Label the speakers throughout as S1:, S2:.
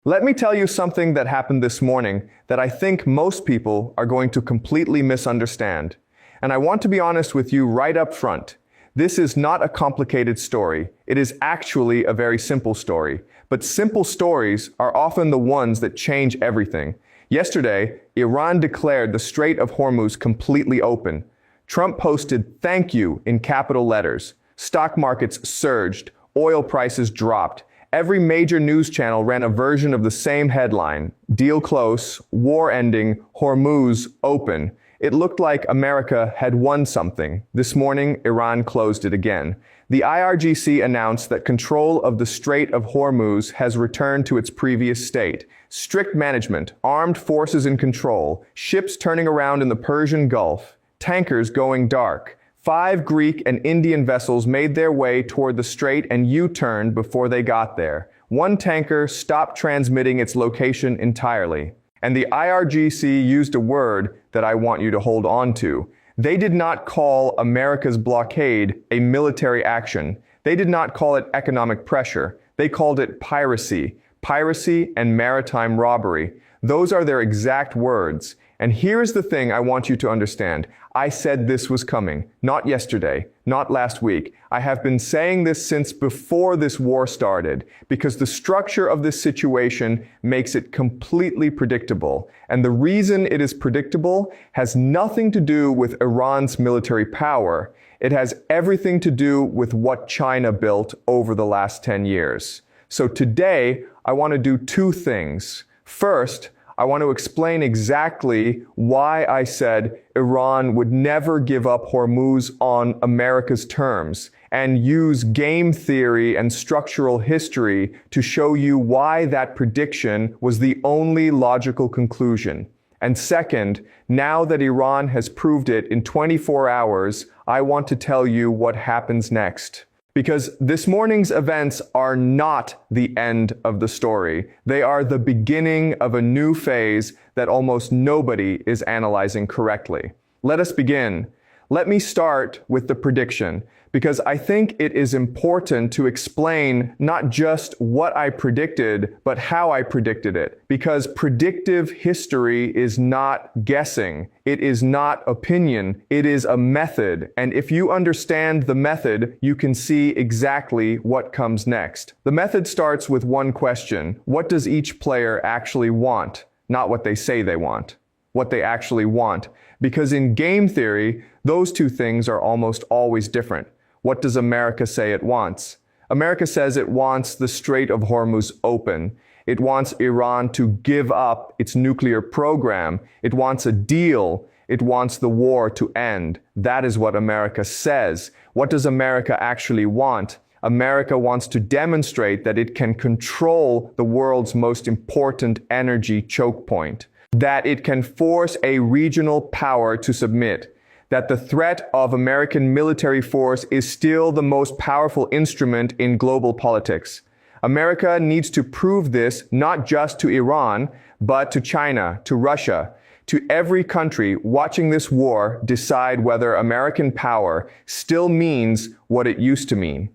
S1: Let me tell you something that happened this morning that I think most people are going to completely misunderstand. And I want to be honest with you right up front. This is not a complicated story. It is actually a very simple story. But simple stories are often the ones that change everything. Yesterday, Iran declared the Strait of Hormuz completely open. Trump posted "thank you" in capital letters. Stock markets surged. Oil prices dropped. Every major news channel ran a version of the same headline: deal close, war ending, Hormuz open. It looked like America had won something. This morning, Iran closed it again. The IRGC announced that control of the Strait of Hormuz has returned to its previous state. Strict management, armed forces in control, ships turning around in the Persian Gulf, tankers going dark. 5 Greek and Indian vessels made their way toward the strait and U-turned before they got there. One tanker stopped transmitting its location entirely. And the IRGC used a word that I want you to hold on to. They did not call America's blockade a military action. They did not call it economic pressure. They called it piracy. Piracy and maritime robbery. Those are their exact words. And here's the thing I want you to understand. I said this was coming. Not yesterday, not last week. I have been saying this since before this war started, because the structure of this situation makes it completely predictable. And the reason it is predictable has nothing to do with Iran's military power. It has everything to do with what China built over the last 10 years. So today, I want to do 2 things. First, I want to explain exactly why I said Iran would never give up Hormuz on America's terms, and use game theory and structural history to show you why that prediction was the only logical conclusion. And second, now that Iran has proved it in 24 hours, I want to tell you what happens next. Because this morning's events are not the end of the story. They are the beginning of a new phase that almost nobody is analyzing correctly. Let us begin. Let me start with the prediction, because I think it is important to explain not just what I predicted, but how I predicted it. Because predictive history is not guessing. It is not opinion. It is a method. And if you understand the method, you can see exactly what comes next. The method starts with one question. What does each player actually want? Not what they say they want. What they actually want. Because in game theory, those 2 things are almost always different. What does America say it wants? America says it wants the Strait of Hormuz open. It wants Iran to give up its nuclear program. It wants a deal. It wants the war to end. That is what America says. What does America actually want? America wants to demonstrate that it can control the world's most important energy choke point. That it can force a regional power to submit. That the threat of American military force is still the most powerful instrument in global politics. America needs to prove this not just to Iran, but to China, to Russia, to every country watching this war decide whether American power still means what it used to mean.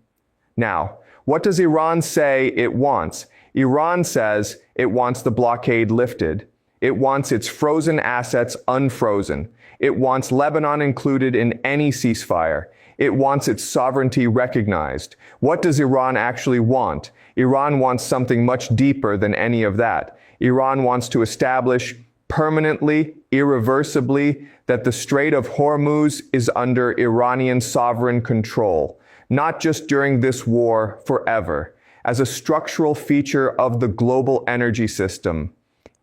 S1: Now, what does Iran say it wants? Iran says it wants the blockade lifted. It wants its frozen assets unfrozen. It wants Lebanon included in any ceasefire. It wants its sovereignty recognized. What does Iran actually want? Iran wants something much deeper than any of that. Iran wants to establish permanently, irreversibly, that the Strait of Hormuz is under Iranian sovereign control, not just during this war, forever, as a structural feature of the global energy system.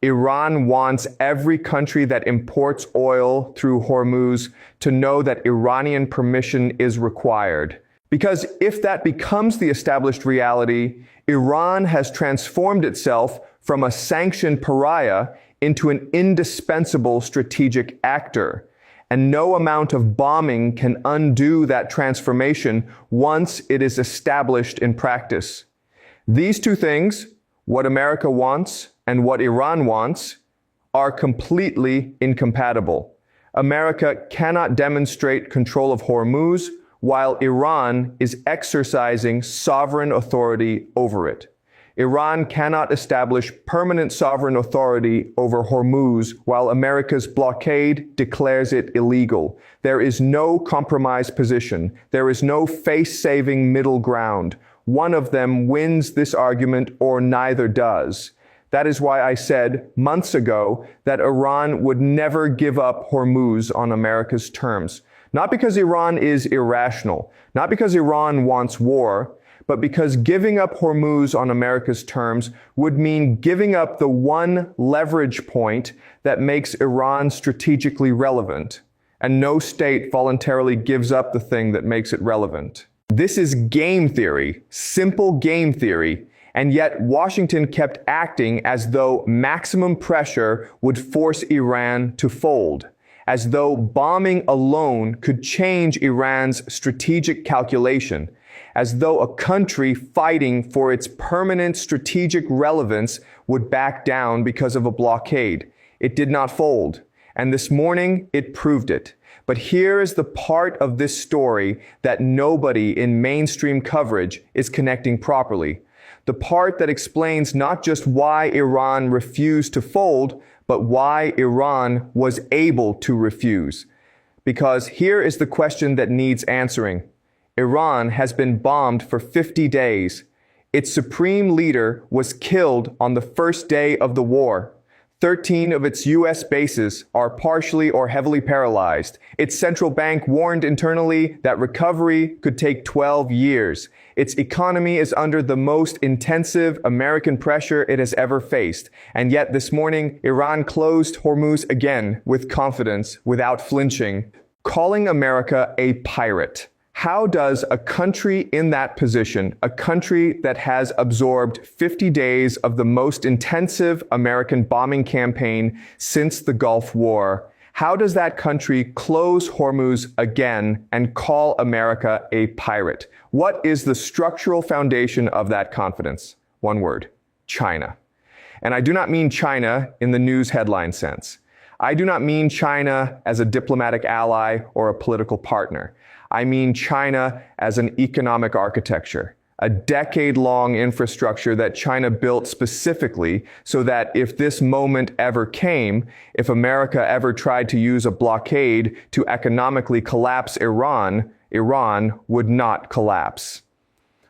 S1: Iran wants every country that imports oil through Hormuz to know that Iranian permission is required. Because if that becomes the established reality, Iran has transformed itself from a sanctioned pariah into an indispensable strategic actor. And no amount of bombing can undo that transformation once it is established in practice. These 2 things, what America wants and what Iran wants, are completely incompatible. America cannot demonstrate control of Hormuz while Iran is exercising sovereign authority over it. Iran cannot establish permanent sovereign authority over Hormuz while America's blockade declares it illegal. There is no compromise position. There is no face-saving middle ground. One of them wins this argument or neither does. That is why I said months ago that Iran would never give up Hormuz on America's terms. Not because Iran is irrational, not because Iran wants war, but because giving up Hormuz on America's terms would mean giving up the one leverage point that makes Iran strategically relevant. And no state voluntarily gives up the thing that makes it relevant. This is game theory, simple game theory, and yet Washington kept acting as though maximum pressure would force Iran to fold, as though bombing alone could change Iran's strategic calculation, as though a country fighting for its permanent strategic relevance would back down because of a blockade. It did not fold, and this morning it proved it. But here is the part of this story that nobody in mainstream coverage is connecting properly. The part that explains not just why Iran refused to fold, but why Iran was able to refuse. Because here is the question that needs answering. Iran has been bombed for 50 days. Its supreme leader was killed on the first day of the war. 13 of its U.S. bases are partially or heavily paralyzed. Its central bank warned internally that recovery could take 12 years. Its economy is under the most intensive American pressure it has ever faced. And yet this morning, Iran closed Hormuz again with confidence, without flinching, calling America a pirate. How does a country in that position, a country that has absorbed 50 days of the most intensive American bombing campaign since the Gulf War, how does that country close Hormuz again and call America a pirate? What is the structural foundation of that confidence? One word: China. And I do not mean China in the news headline sense. I do not mean China as a diplomatic ally or a political partner. I mean China as an economic architecture, a decade-long infrastructure that China built specifically so that if this moment ever came, if America ever tried to use a blockade to economically collapse Iran, Iran would not collapse.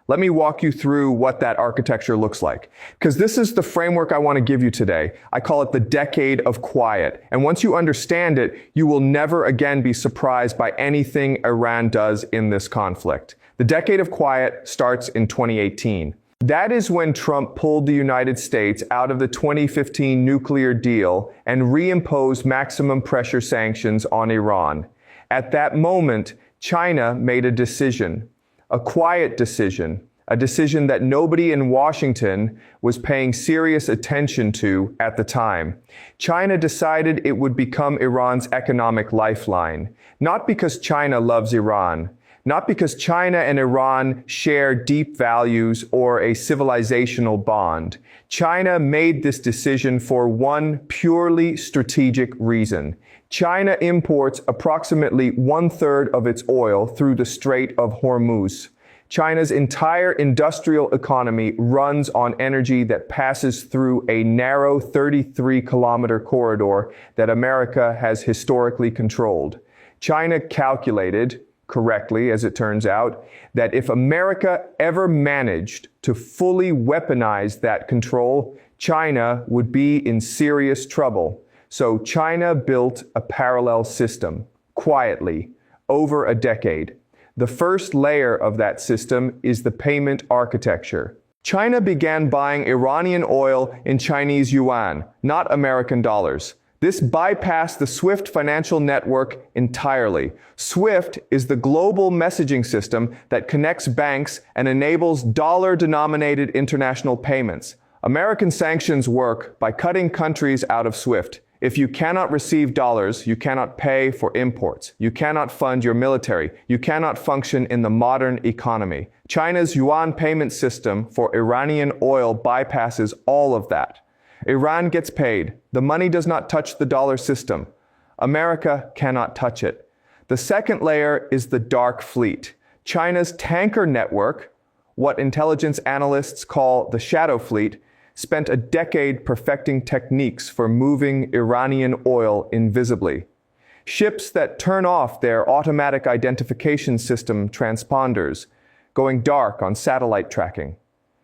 S1: Let me walk you through what that architecture looks like, because this is the framework I want to give you today. I call it the decade of quiet. And once you understand it, you will never again be surprised by anything Iran does in this conflict. The decade of quiet starts in 2018. That is when Trump pulled the United States out of the 2015 nuclear deal and reimposed maximum pressure sanctions on Iran. At that moment, China made a decision. A quiet decision, a decision that nobody in Washington was paying serious attention to at the time. China decided it would become Iran's economic lifeline, not because China loves Iran, not because China and Iran share deep values or a civilizational bond. China made this decision for one purely strategic reason. China imports approximately 1/3 of its oil through the Strait of Hormuz. China's entire industrial economy runs on energy that passes through a narrow 33-kilometer corridor that America has historically controlled. China calculated, correctly as it turns out, that if America ever managed to fully weaponize that control, China would be in serious trouble. So China built a parallel system, quietly, over a decade. The first layer of that system is the payment architecture. China began buying Iranian oil in Chinese yuan, not American dollars. This bypassed the SWIFT financial network entirely. SWIFT is the global messaging system that connects banks and enables dollar-denominated international payments. American sanctions work by cutting countries out of SWIFT. If you cannot receive dollars, you cannot pay for imports. You cannot fund your military. You cannot function in the modern economy. China's yuan payment system for Iranian oil bypasses all of that. Iran gets paid. The money does not touch the dollar system. America cannot touch it. The second layer is the dark fleet. China's tanker network, what intelligence analysts call the shadow fleet, spent a decade perfecting techniques for moving Iranian oil invisibly. Ships that turn off their automatic identification system transponders, going dark on satellite tracking.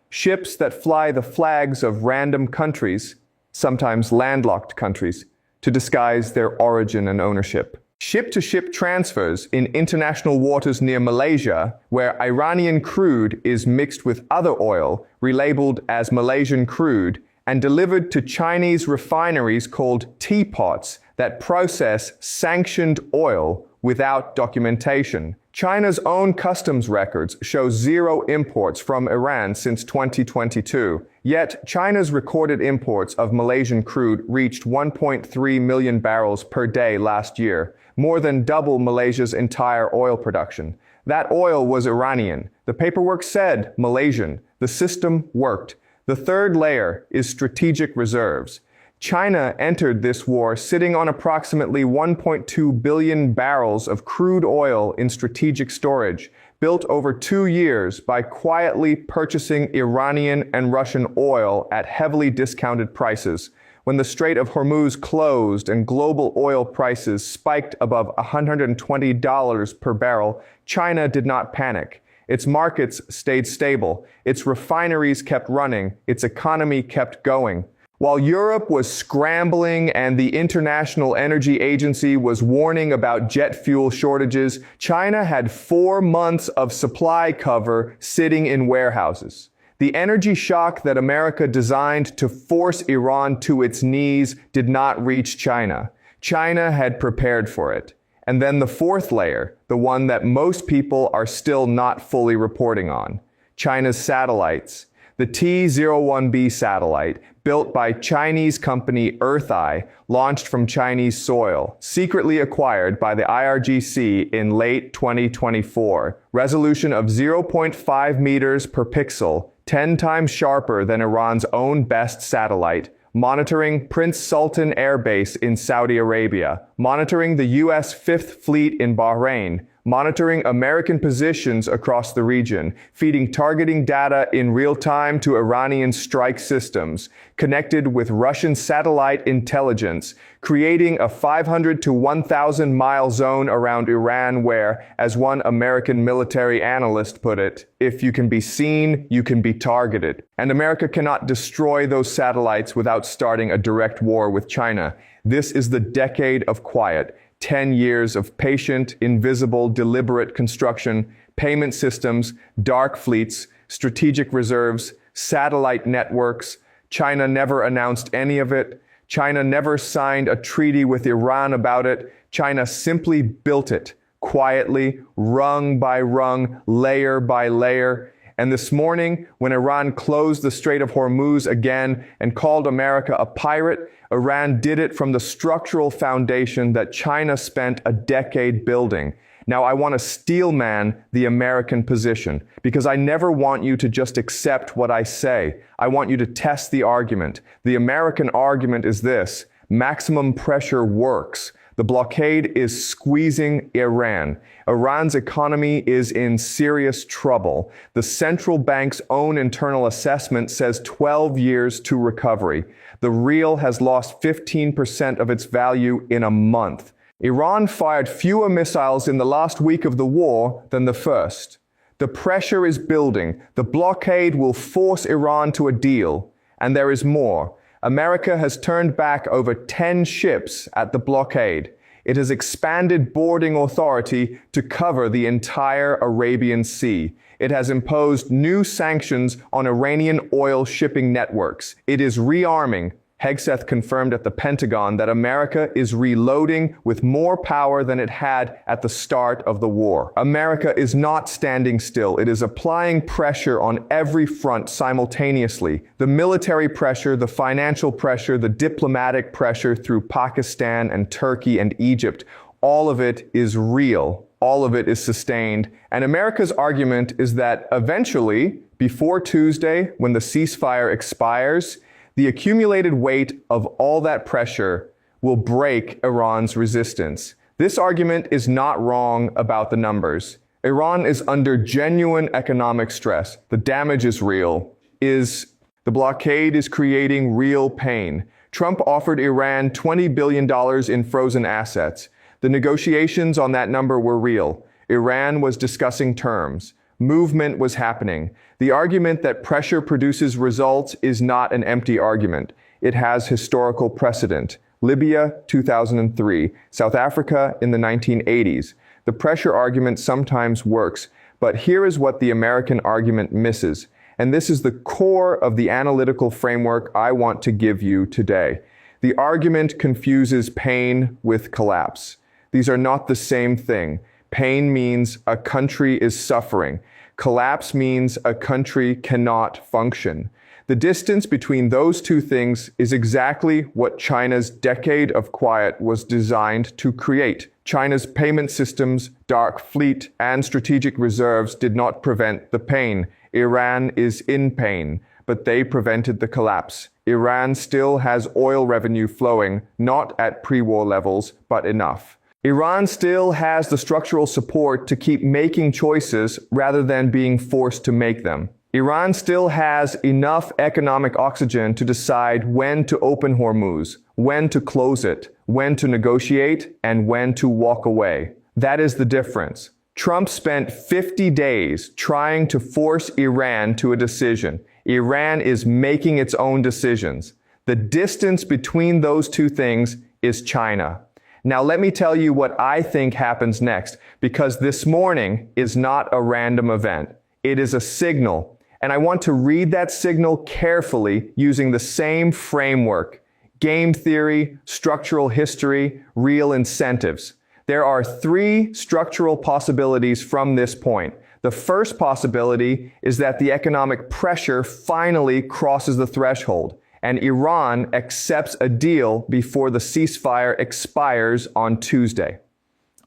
S1: Ships that fly the flags of random countries, sometimes landlocked countries, to disguise their origin and ownership. Ship-to-ship transfers in international waters near Malaysia, where Iranian crude is mixed with other oil, relabeled as Malaysian crude, and delivered to Chinese refineries called teapots that process sanctioned oil without documentation. China's own customs records show zero imports from Iran since 2022. Yet, China's recorded imports of Malaysian crude reached 1.3 million barrels per day last year, more than double Malaysia's entire oil production. That oil was Iranian. The paperwork said Malaysian. The system worked. The third layer is strategic reserves. China entered this war sitting on approximately 1.2 billion barrels of crude oil in strategic storage, built over 2 years by quietly purchasing Iranian and Russian oil at heavily discounted prices. When the Strait of Hormuz closed and global oil prices spiked above $120 per barrel, China did not panic. Its markets stayed stable, its refineries kept running, its economy kept going. While Europe was scrambling and the International Energy Agency was warning about jet fuel shortages, China had 4 months of supply cover sitting in warehouses. The energy shock that America designed to force Iran to its knees did not reach China. China had prepared for it. And then the fourth layer, the one that most people are still not fully reporting on, China's satellites. The T-01B satellite, built by Chinese company EarthEye, launched from Chinese soil, secretly acquired by the IRGC in late 2024. Resolution of 0.5 meters per pixel, 10 times sharper than Iran's own best satellite, monitoring Prince Sultan Air Base in Saudi Arabia, monitoring the U.S. Fifth Fleet in Bahrain, monitoring American positions across the region, feeding targeting data in real time to Iranian strike systems, connected with Russian satellite intelligence, creating a 500 to 1,000 mile zone around Iran where, as one American military analyst put it, if you can be seen, you can be targeted. And America cannot destroy those satellites without starting a direct war with China. This is the decade of quiet. 10 years of patient, invisible, deliberate construction, payment systems, dark fleets, strategic reserves, satellite networks. China never announced any of it. China never signed a treaty with Iran about it. China simply built it, quietly, rung by rung, layer by layer. And this morning, when Iran closed the Strait of Hormuz again and called America a pirate, Iran did it from the structural foundation that China spent a decade building. Now, I want to steelman the American position because I never want you to just accept what I say. I want you to test the argument. The American argument is this: maximum pressure works. The blockade is squeezing Iran. Iran's economy is in serious trouble. The central bank's own internal assessment says 12 years to recovery. The rial has lost 15% of its value in a month. Iran fired fewer missiles in the last week of the war than the first. The pressure is building. The blockade will force Iran to a deal. And there is more. America has turned back over 10 ships at the blockade. It has expanded boarding authority to cover the entire Arabian Sea. It has imposed new sanctions on Iranian oil shipping networks. It is rearming. Hegseth confirmed at the Pentagon that America is reloading with more power than it had at the start of the war. America is not standing still. It is applying pressure on every front simultaneously. The military pressure, the financial pressure, the diplomatic pressure through Pakistan and Turkey and Egypt. All of it is real. All of it is sustained. And America's argument is that eventually, before Tuesday, when the ceasefire expires, the accumulated weight of all that pressure will break Iran's resistance. This argument is not wrong about the numbers. Iran is under genuine economic stress. The damage is real. The blockade is creating real pain. Trump offered Iran $20 billion in frozen assets. The negotiations on that number were real. Iran was discussing terms. Movement was happening. The argument that pressure produces results is not an empty argument. It has historical precedent. Libya, 2003. South Africa in the 1980s. The pressure argument sometimes works, but here is what the American argument misses. And this is the core of the analytical framework I want to give you today. The argument confuses pain with collapse. These are not the same thing. Pain means a country is suffering. Collapse means a country cannot function. The distance between those two things is exactly what China's decade of quiet was designed to create. China's payment systems, dark fleet, and strategic reserves did not prevent the pain. Iran is in pain, but they prevented the collapse. Iran still has oil revenue flowing, not at pre-war levels, but enough. Iran still has the structural support to keep making choices rather than being forced to make them. Iran still has enough economic oxygen to decide when to open Hormuz, when to close it, when to negotiate, and when to walk away. That is the difference. Trump spent 50 days trying to force Iran to a decision. Iran is making its own decisions. The distance between those two things is China. Now let me tell you what I think happens next, because this morning is not a random event. It is a signal, and I want to read that signal carefully using the same framework: game theory, structural history, real incentives. There are three structural possibilities from this point. The first possibility is that the economic pressure finally crosses the threshold, and Iran accepts a deal before the ceasefire expires on Tuesday.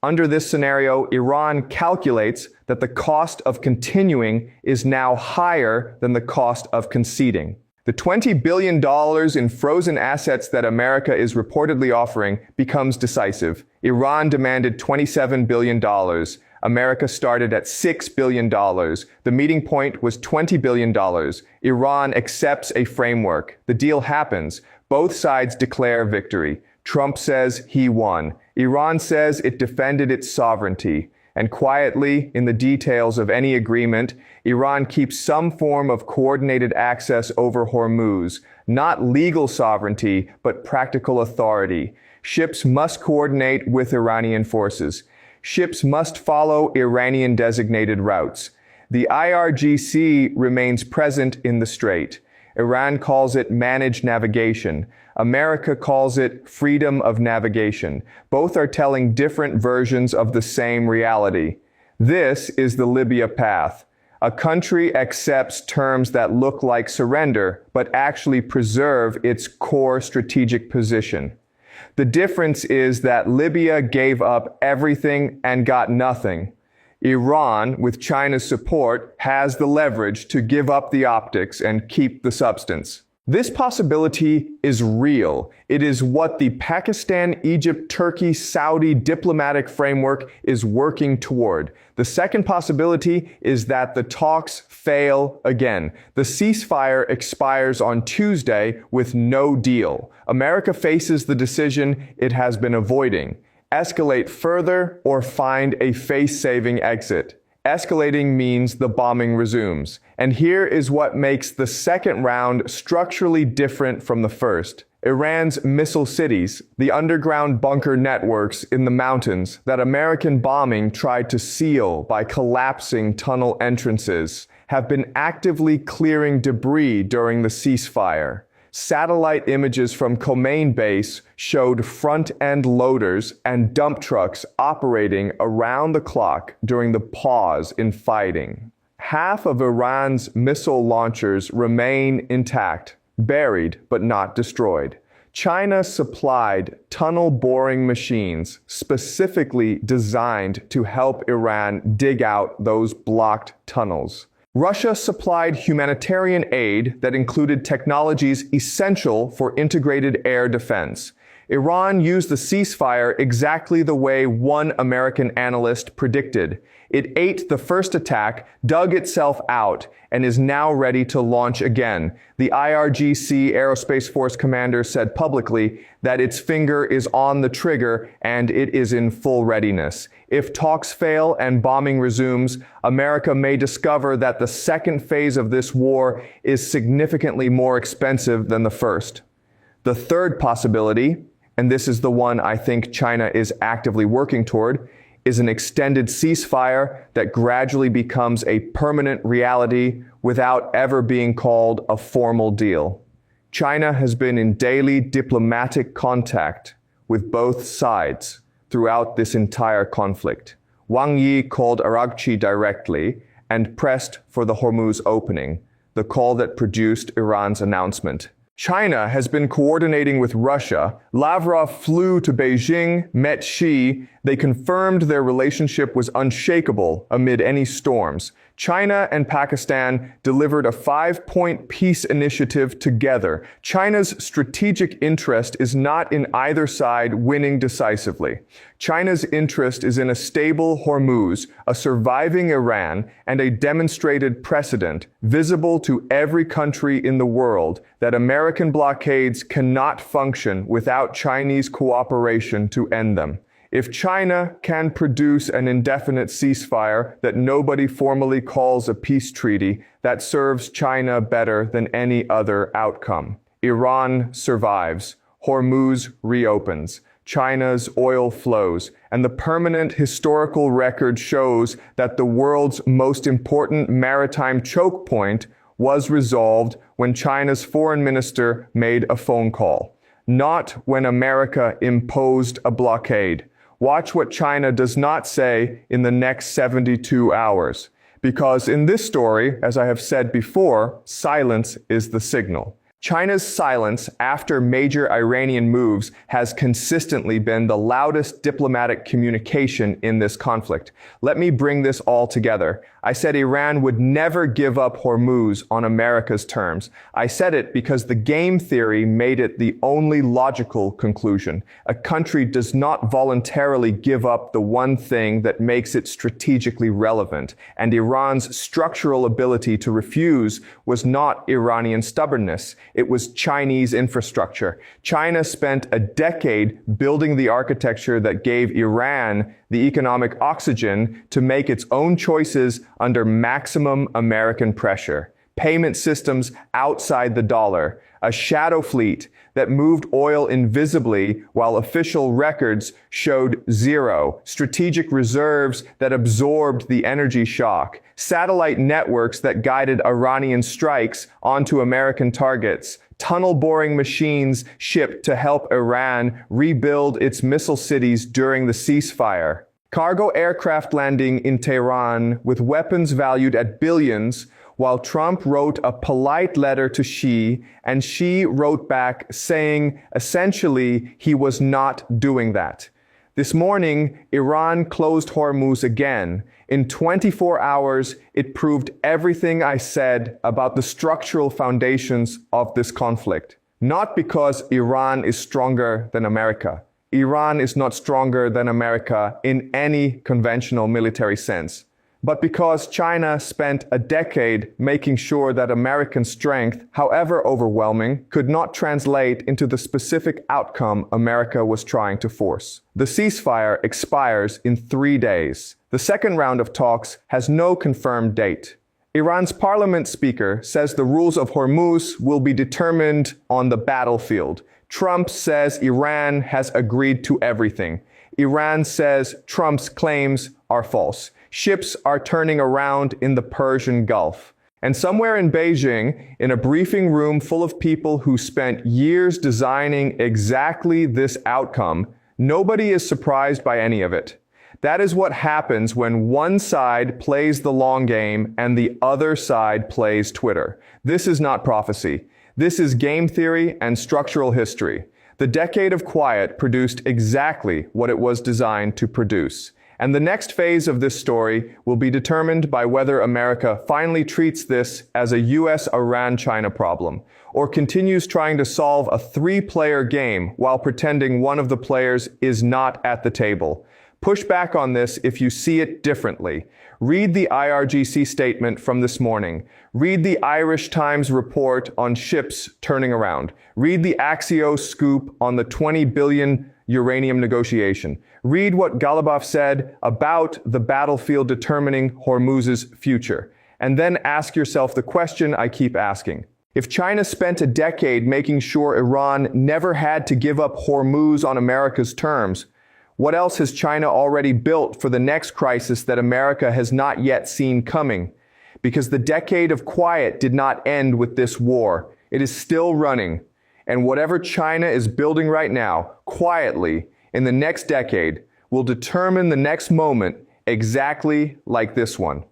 S1: Under this scenario, Iran calculates that the cost of continuing is now higher than the cost of conceding. The $20 billion in frozen assets that America is reportedly offering becomes decisive. Iran demanded $27 billion. America started at $6 billion. The meeting point was $20 billion. Iran accepts a framework. The deal happens. Both sides declare victory. Trump says he won. Iran says it defended its sovereignty. And quietly, in the details of any agreement, Iran keeps some form of coordinated access over Hormuz, not legal sovereignty, but practical authority. Ships must coordinate with Iranian forces. Ships must follow Iranian designated routes. The IRGC remains present in the strait. Iran calls it managed navigation. America calls it freedom of navigation. Both are telling different versions of the same reality. This is the Libya path. A country accepts terms that look like surrender, but actually preserve its core strategic position. The difference is that Libya gave up everything and got nothing. Iran, with China's support, has the leverage to give up the optics and keep the substance. This possibility is real. It is what the Pakistan, Egypt, Turkey, Saudi diplomatic framework is working toward. The second possibility is that the talks fail again. The ceasefire expires on Tuesday with no deal. America faces the decision it has been avoiding: escalate further or find a face-saving exit. Escalating means the bombing resumes. And here is what makes the second round structurally different from the first. Iran's missile cities, the underground bunker networks in the mountains that American bombing tried to seal by collapsing tunnel entrances, have been actively clearing debris during the ceasefire. Satellite images from Khomeini base showed front-end loaders and dump trucks operating around the clock during the pause in fighting. Half of Iran's missile launchers remain intact, buried but not destroyed. China supplied tunnel boring machines specifically designed to help Iran dig out those blocked tunnels. Russia supplied humanitarian aid that included technologies essential for integrated air defense. Iran used the ceasefire exactly the way one American analyst predicted. It ate the first attack, dug itself out, and is now ready to launch again. The IRGC Aerospace Force commander said publicly that its finger is on the trigger and it is in full readiness. If talks fail and bombing resumes, America may discover that the second phase of this war is significantly more expensive than the first. The third possibility, and this is the one I think China is actively working toward, is an extended ceasefire that gradually becomes a permanent reality without ever being called a formal deal. China has been in daily diplomatic contact with both sides throughout this entire conflict. Wang Yi called Araghchi directly and pressed for the Hormuz opening, the call that produced Iran's announcement. China has been coordinating with Russia. Lavrov flew to Beijing, met Xi. They confirmed their relationship was unshakable amid any storms. China and Pakistan delivered a 5-point peace initiative together. China's strategic interest is not in either side winning decisively. China's interest is in a stable Hormuz, a surviving Iran, and a demonstrated precedent, visible to every country in the world, that American blockades cannot function without Chinese cooperation to end them. If China can produce an indefinite ceasefire that nobody formally calls a peace treaty, that serves China better than any other outcome. Iran survives, Hormuz reopens, China's oil flows, and the permanent historical record shows that the world's most important maritime choke point was resolved when China's foreign minister made a phone call, not when America imposed a blockade. Watch what China does not say in the next 72 hours. Because in this story, as I have said before, silence is the signal. China's silence after major Iranian moves has consistently been the loudest diplomatic communication in this conflict. Let me bring this all together. I said Iran would never give up Hormuz on America's terms. I said it because the game theory made it the only logical conclusion. A country does not voluntarily give up the one thing that makes it strategically relevant, and Iran's structural ability to refuse was not Iranian stubbornness. It was Chinese infrastructure. China spent a decade building the architecture that gave Iran the economic oxygen to make its own choices under maximum American pressure. Payment systems outside the dollar, a shadow fleet that moved oil invisibly while official records showed zero, strategic reserves that absorbed the energy shock, satellite networks that guided Iranian strikes onto American targets, tunnel-boring machines shipped to help Iran rebuild its missile cities during the ceasefire, cargo aircraft landing in Tehran with weapons valued at billions, while Trump wrote a polite letter to Xi, and Xi wrote back saying essentially he was not doing that. This morning, Iran closed Hormuz again. In 24 hours, it proved everything I said about the structural foundations of this conflict. Not because Iran is stronger than America. Iran is not stronger than America in any conventional military sense, but because China spent a decade making sure that American strength, however overwhelming, could not translate into the specific outcome America was trying to force. The ceasefire expires in 3 days. The second round of talks has no confirmed date. Iran's parliament speaker says the rules of Hormuz will be determined on the battlefield. Trump says Iran has agreed to everything. Iran says Trump's claims are false. Ships are turning around in the Persian Gulf. And somewhere in Beijing, in a briefing room full of people who spent years designing exactly this outcome, nobody is surprised by any of it. That is what happens when one side plays the long game and the other side plays Twitter. This is not prophecy. This is game theory and structural history. The decade of quiet produced exactly what it was designed to produce. And the next phase of this story will be determined by whether America finally treats this as a US-Iran-China problem, or continues trying to solve a three-player game while pretending one of the players is not at the table. Push back on this if you see it differently. Read the IRGC statement from this morning. Read the Irish Times report on ships turning around. Read the Axios scoop on the 20 billion uranium negotiation. Read what Galibaf said about the battlefield determining Hormuz's future. And then ask yourself the question I keep asking. If China spent a decade making sure Iran never had to give up Hormuz on America's terms, what else has China already built for the next crisis that America has not yet seen coming? Because the decade of quiet did not end with this war. It is still running. And whatever China is building right now, quietly, in the next decade, will determine the next moment exactly like this one.